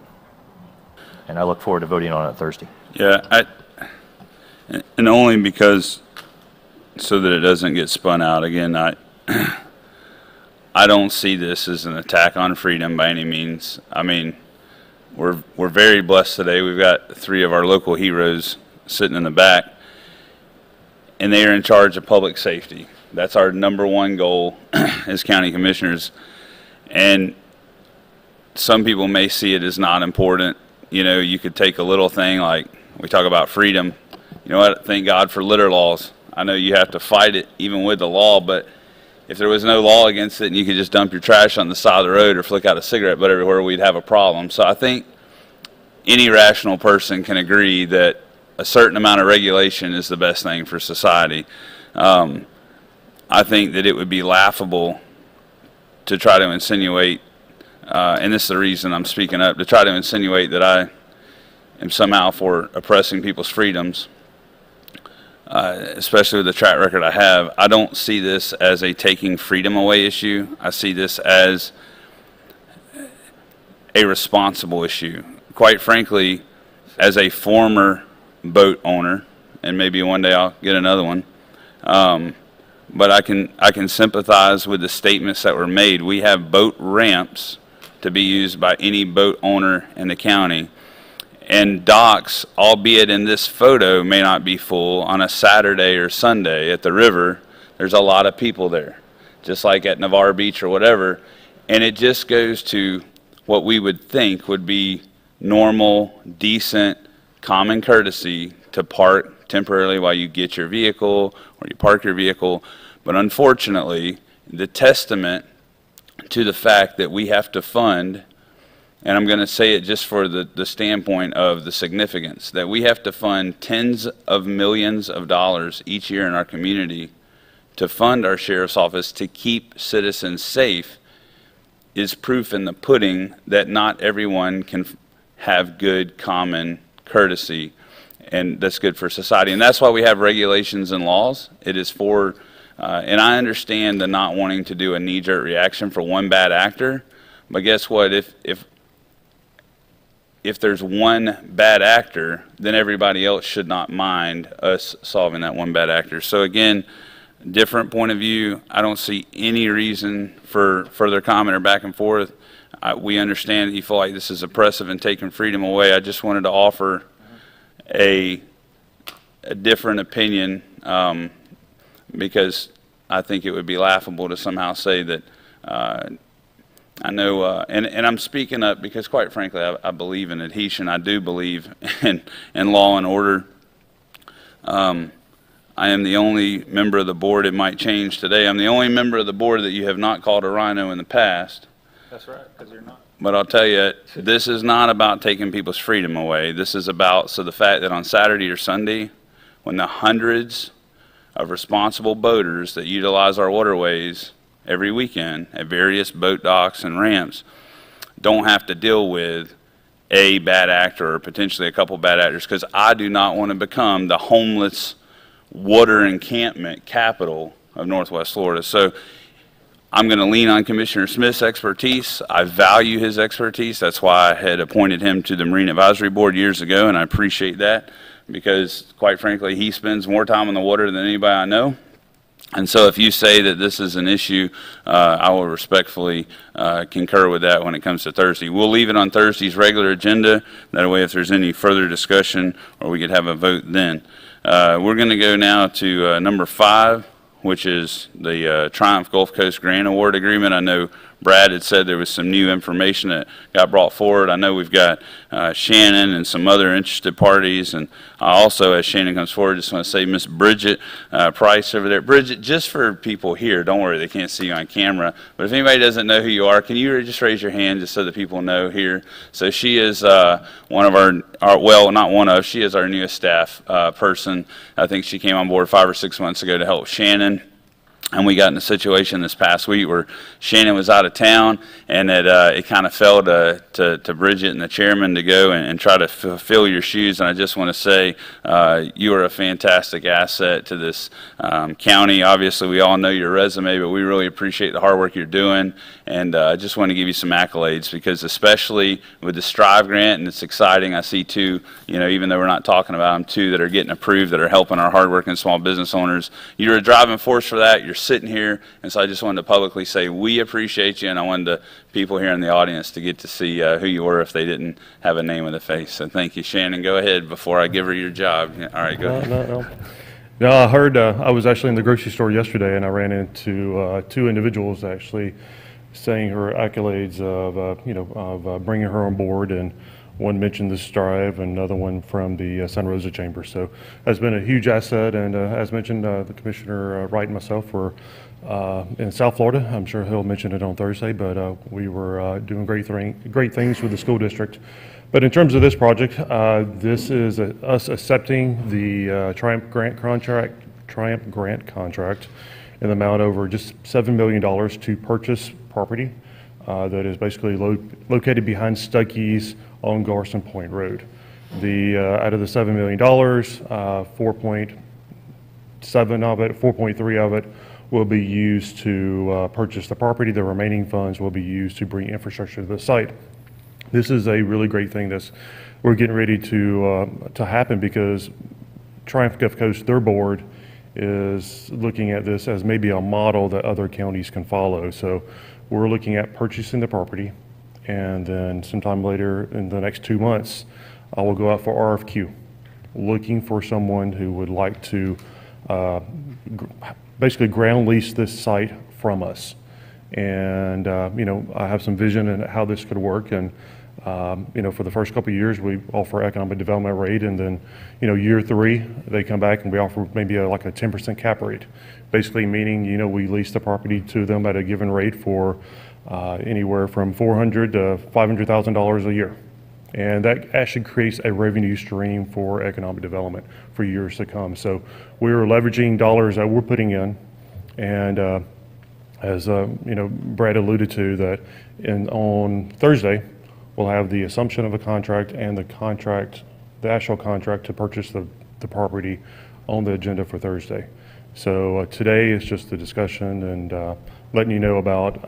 And I look forward to voting on it Thursday. Yeah, and only because, so that it doesn't get spun out again, I don't see this as an attack on freedom by any means. I mean, we're very blessed today. We've got 3 of our local heroes sitting in the back, and they are in charge of public safety. That's our number 1 goal as county commissioners. And some people may see it as not important. You could take a little thing like we talk about freedom. You know what? Thank God for litter laws. I know you have to fight it even with the law, but if there was no law against it and you could just dump your trash on the side of the road or flick out a cigarette butt everywhere, we'd have a problem. So I think any rational person can agree that a certain amount of regulation is the best thing for society. I think that it would be laughable to try to insinuate, and this is the reason I'm speaking up, to try to insinuate that I am somehow for oppressing people's freedoms, especially with the track record I have. I don't see this as a taking freedom away issue. I see this as a responsible issue. Quite frankly, as a former boat owner, and maybe one day I'll get another one, but I can sympathize with the statements that were made. We have boat ramps to be used by any boat owner in the county. And docks, albeit in this photo, may not be full. On a Saturday or Sunday at the river, there's a lot of people there, just like at Navarre Beach or whatever. And it just goes to what we would think would be normal, decent, common courtesy to park temporarily while you get your vehicle or you park your vehicle. But unfortunately, the testament to the fact that we have to fund, and I'm going to say it just for the standpoint of the significance, that we have to fund tens of millions of dollars each year in our community to fund our sheriff's office to keep citizens safe, is proof in the pudding that not everyone can have good common courtesy. and that's good for society. And that's why we have regulations and laws. It is for, and I understand the not wanting to do a knee-jerk reaction for one bad actor, but guess what? If there's one bad actor, then everybody else should not mind us solving that one bad actor. So again, different point of view. I don't see any reason for further comment or back and forth. We understand that you feel like this is oppressive and taking freedom away. I just wanted to offer a different opinion, because I think it would be laughable to somehow say that, I know, and I'm speaking up because quite frankly, I believe in adhesion. I do believe in law and order. I am the only member of the board, it might change today, I'm the only member of the board that you have not called a rhino in the past. That's right, because you're not. But I'll tell you, this is not about taking people's freedom away. This is about, so the fact that on Saturday or Sunday, when the hundreds of responsible boaters that utilize our waterways every weekend at various boat docks and ramps don't have to deal with a bad actor or potentially a couple bad actors, because I do not want to become the homeless water encampment capital of Northwest Florida. So I'm going to lean on Commissioner Smith's expertise. I value his expertise. That's why I had appointed him to the Marine Advisory Board years ago, and I appreciate that because, quite frankly, he spends more time on the water than anybody I know. And so if you say that this is an issue, I will respectfully concur with that when it comes to Thursday. We'll leave it on Thursday's regular agenda. That way, if there's any further discussion, or we could have a vote then. We're going to go now to number 5, which is the Triumph Gulf Coast Grant Award Agreement. I know Brad had said there was some new information that got brought forward. I know we've got Shannon and some other interested parties, and I also, as Shannon comes forward, just want to say Miss Bridget Price over there. Bridget, just for people here, don't worry, they can't see you on camera, but if anybody doesn't know who you are, can you just raise your hand just so that people know here? So she is one of our, well, not one of, she is our newest staff person. I think she came on board 5 or 6 months ago to help Shannon. And we got in a situation this past week where Shannon was out of town, and it kind of fell to Bridget and the chairman to go and try to fulfill your shoes. And I just want to say you are a fantastic asset to this county. Obviously, we all know your resume, but we really appreciate the hard work you're doing. And I just want to give you some accolades because, especially with the Strive grant, and it's exciting. I see 2, even though we're not talking about them, 2 that are getting approved that are helping our hardworking small business owners. You're a driving force for that. You're sitting here, and so I just wanted to publicly say we appreciate you, and I wanted the people here in the audience to get to see who you were if they didn't have a name with a face. So thank you. Shannon, go ahead before I give her your job. All right, go ahead. No, I heard, I was actually in the grocery store yesterday, and I ran into 2 individuals actually saying her accolades of bringing her on board, and one mentioned the Strive, and another one from the Santa Rosa Chamber. So has been a huge asset, and as mentioned, the Commissioner Wright and myself were in South Florida. I'm sure he'll mention it on Thursday, but we were doing great things with the school district. But in terms of this project, this is us accepting the Triumph grant contract in the amount over just $7 million to purchase property that is basically located behind Stuckey's on Garson Point Road. Out of the $7 million, 4.7 of it, 4.3 of it will be used to purchase the property. The remaining funds will be used to bring infrastructure to the site. This is a really great thing we're getting ready to happen because Triumph Gulf Coast, their board, is looking at this as maybe a model that other counties can follow. So we're looking at purchasing the property, and then sometime later in the next 2 months, I will go out for RFQ, looking for someone who would like to basically ground lease this site from us. And, I have some vision in how this could work. And, for the first couple of years, we offer economic development rate. And then, year 3, they come back and we offer maybe like a 10% cap rate. Basically meaning, we lease the property to them at a given rate for anywhere from $400,000 to $500,000 a year. And that actually creates a revenue stream for economic development for years to come. So we're leveraging dollars that we're putting in. And as Brad alluded to, that on Thursday, we'll have the assumption of a contract and the contract the asphalt contract to purchase the property on the agenda for Thursday. So today is just the discussion and letting you know about,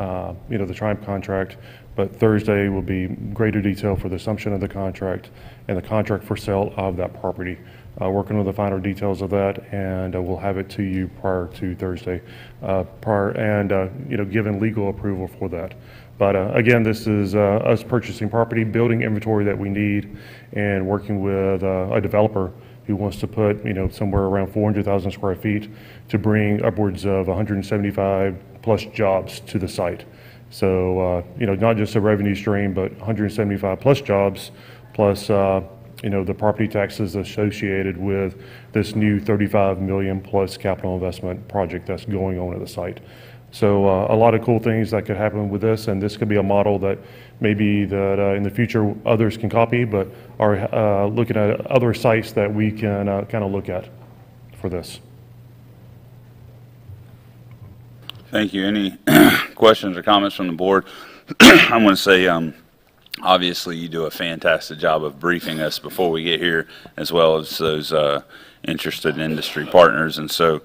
the Triumph contract, but Thursday will be greater detail for the assumption of the contract and the contract for sale of that property. Working on the final details of that, and we'll have it to you prior to Thursday, given legal approval for that. But again, this is us purchasing property, building inventory that we need, and working with a developer who wants to put, somewhere around 400,000 square feet to bring upwards of 175 plus jobs to the site. So, not just a revenue stream, but 175 plus jobs, plus, the property taxes associated with this new 35 million plus capital investment project that's going on at the site. So a lot of cool things that could happen with this, and this could be a model that maybe that in the future others can copy, but are looking at other sites that we can kind of look at for this. Thank you. Any questions or comments from the board? I want to say, obviously, you do a fantastic job of briefing us before we get here, as well as those interested industry partners. And so,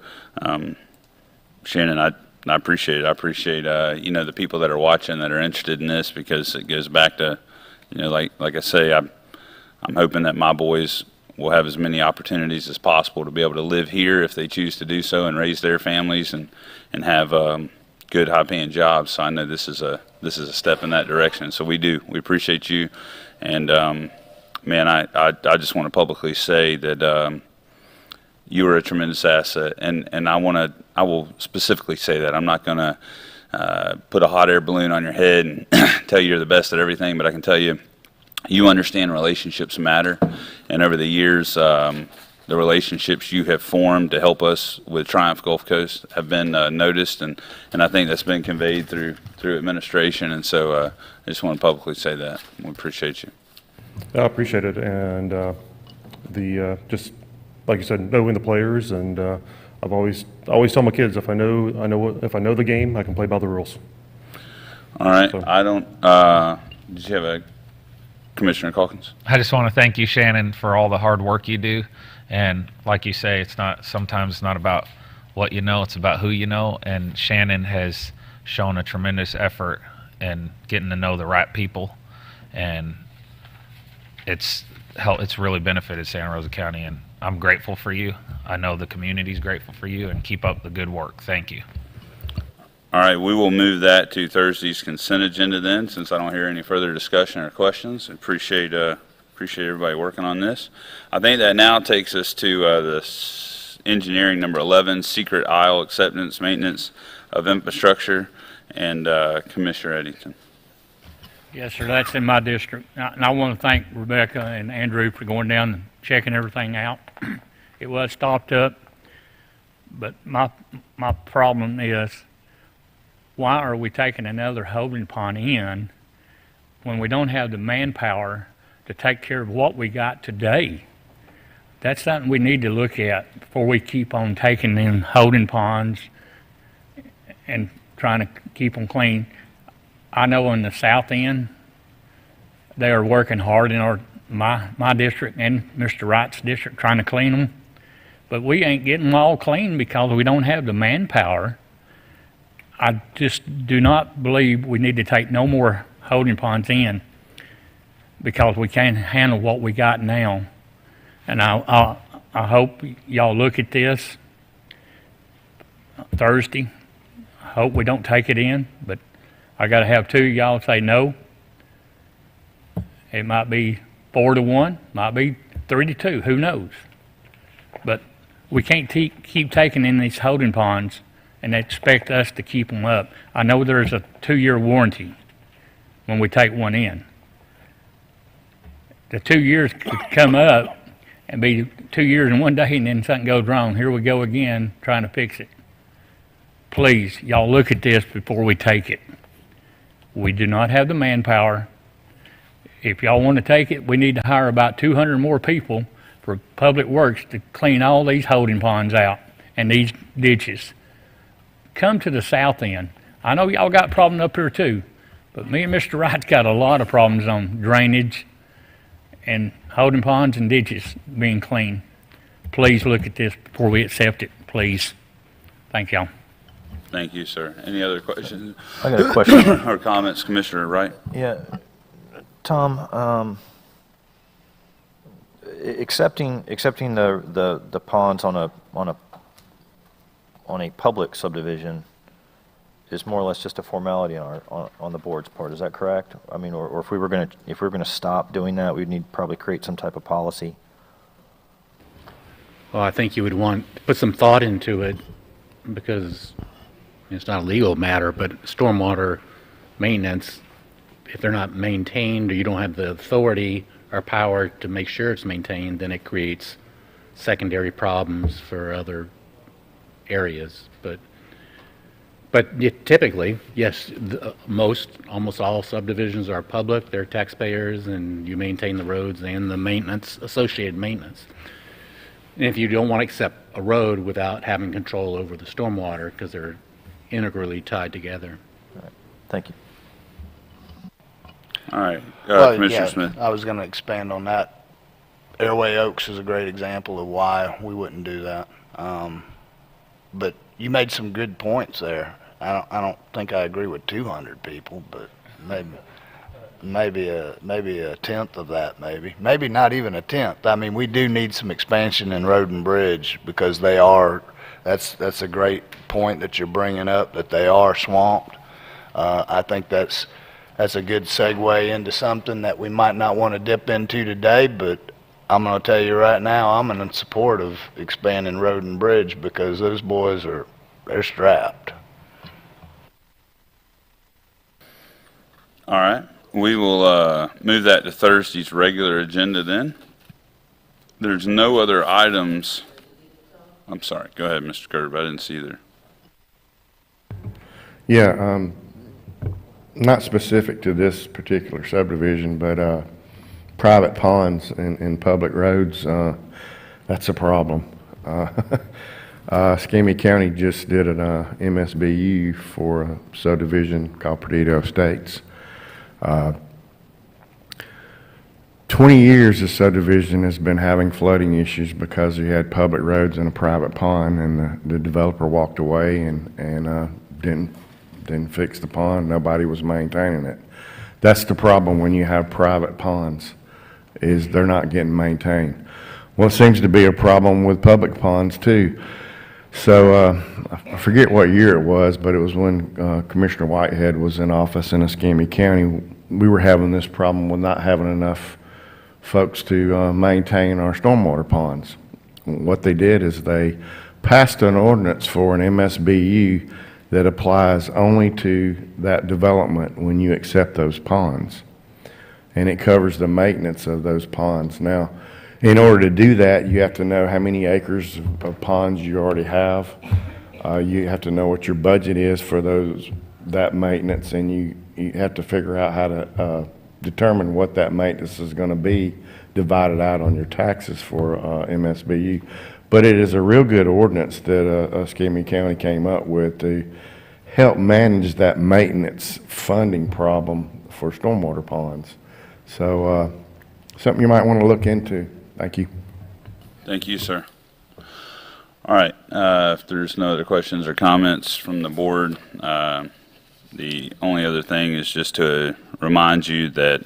Shannon, I appreciate it. I appreciate, the people that are watching that are interested in this, because it goes back to, like I say, I'm hoping that my boys will have as many opportunities as possible to be able to live here if they choose to do so and raise their families and have good high-paying jobs. So I know this is a step in that direction. So we appreciate you. And man, I just want to publicly say that you are a tremendous asset, and I will specifically say that. I'm not going to put a hot air balloon on your head and tell you you're the best at everything, but I can tell you, you understand relationships matter, and over the years, the relationships you have formed to help us with Triumph Gulf Coast have been noticed, and I think that's been conveyed through administration, and so I just want to publicly say that. We appreciate you. I appreciate it, and just like you said, knowing the players, and I've always tell my kids, if I know the game, I can play by the rules. All right, So. I don't. Did you have a Commissioner Calkins? I just want to thank you, Shannon, for all the hard work you do. And like you say, sometimes it's not about what you know, it's about who you know. And Shannon has shown a tremendous effort in getting to know the right people. And it's really benefited Santa Rosa County. And I'm grateful for you. I know the community's grateful for you, and keep up the good work. Thank you. All right, we will move that to Thursday's consent agenda then, since I don't hear any further discussion or questions. Appreciate everybody working on this. I think that now takes us to the engineering number 11, secret aisle acceptance, maintenance of infrastructure, and Commissioner Eddington. Yes, sir, that's in my district. And I want to thank Rebecca and Andrew for going down and checking everything out. It was stopped up, but my problem is, why are we taking another holding pond in when we don't have the manpower to take care of what we got today? That's something we need to look at before we keep on taking in holding ponds and trying to keep them clean. I know in the south end, they are working hard in my district and Mr. Wright's district trying to clean them, but we ain't getting them all clean because we don't have the manpower. I just do not believe we need to take no more holding ponds in because we can't handle what we got now. And I hope y'all look at this Thursday. I hope we don't take it in, but I got to have two of y'all say no. It might be 4-1, might be 3-2, who knows? But we can't keep taking in these holding ponds and expect us to keep them up. I know there's a 2-year warranty when we take one in. The 2 years could come up and be 2 years and 1 day, and then something goes wrong. Here we go again trying to fix it. Please, y'all look at this before we take it. We do not have the manpower. If y'all want to take it, we need to hire about 200 more people for Public Works to clean all these holding ponds out and these ditches. Come to the south end. I know y'all got problems up here too, but me and Mr. Wright's got a lot of problems on drainage, and holding ponds and ditches being clean. Please look at this before we accept it, please. Thank y'all. Thank you, sir. Any other questions? I got a question. Or comments, Commissioner Wright? Yeah, Tom, accepting the ponds on a public subdivision is more or less just a formality on the board's part. Is that correct? I mean, or if we were gonna stop doing that, we'd need to probably create some type of policy. Well, I think you would want to put some thought into it because it's not a legal matter, but stormwater maintenance, if they're not maintained or you don't have the authority or power to make sure it's maintained, then it creates secondary problems for other areas. But typically, yes, almost all subdivisions are public, they're taxpayers, and you maintain the roads and the maintenance, associated maintenance. And if you don't want to accept a road without having control over the stormwater, because they're integrally tied together. All right. Thank you. All right, Well, Commissioner yeah, Smith. I was going to expand on that. Airway Oaks is a great example of why we wouldn't do that. But you made some good points there. I don't think I agree with 200 people, but maybe a tenth of that, maybe not even a tenth. I mean, we do need some expansion in road and bridge because they are. That's a great point that you're bringing up, that they are swamped. I think that's a good segue into something that we might not want to dip into today, but I'm going to tell you right now, I'm in support of expanding road and bridge because those boys they're strapped. All right, we will move that to Thursday's regular agenda then. There's no other items. I'm sorry, go ahead, Mr. Gerb, I didn't see there. Yeah, not specific to this particular subdivision, but private ponds and public roads, that's a problem. Escambia County just did an MSBU for a subdivision called Perdido Estates. 20 years this subdivision has been having flooding issues because you had public roads and a private pond, and the developer walked away and didn't fix the pond. Nobody was maintaining it. That's the problem when you have private ponds, is they're not getting maintained. Well, it seems to be a problem with public ponds too. So I forget what year it was, but it was when Commissioner Whitehead was in office in Escambia County. We were having this problem with not having enough folks to maintain our stormwater ponds. What they did is they passed an ordinance for an MSBU that applies only to that development when you accept those ponds. And it covers the maintenance of those ponds. Now, in order to do that, you have to know how many acres of ponds you already have. You have to know what your budget is for that maintenance, and you have to figure out how to determine what that maintenance is going to be divided out on your taxes for MSBU. But it is a real good ordinance that Escambia County came up with to help manage that maintenance funding problem for stormwater ponds. So something you might want to look into. Thank you. Thank you, sir. All right, if there's no other questions or comments from the board, the only other thing is just to remind you that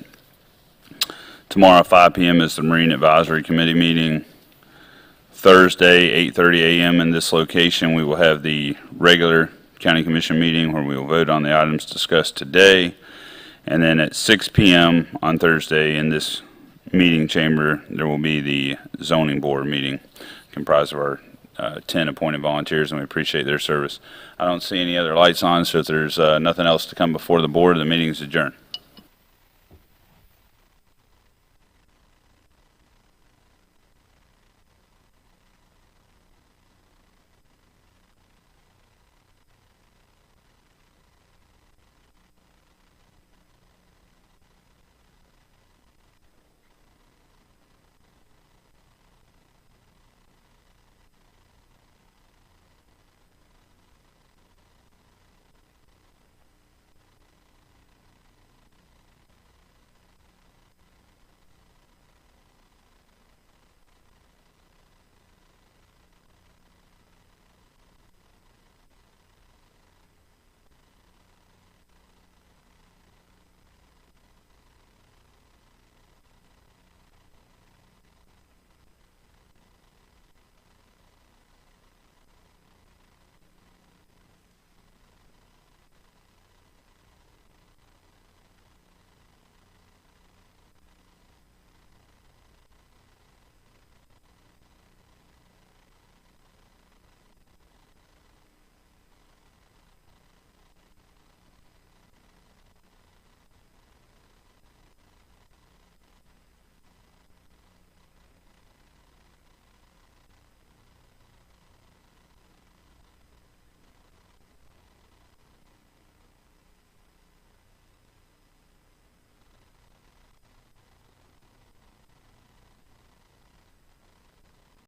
tomorrow at 5 p.m. is the Marine Advisory Committee meeting. Thursday, 8:30 a.m. in this location, we will have the regular County Commission meeting where we will vote on the items discussed today. And then at 6 p.m. on Thursday in this meeting chamber, there will be the zoning board meeting comprised of our 10 appointed volunteers, and we appreciate their service. I don't see any other lights on, so if there's nothing else to come before the board, the meeting is adjourned.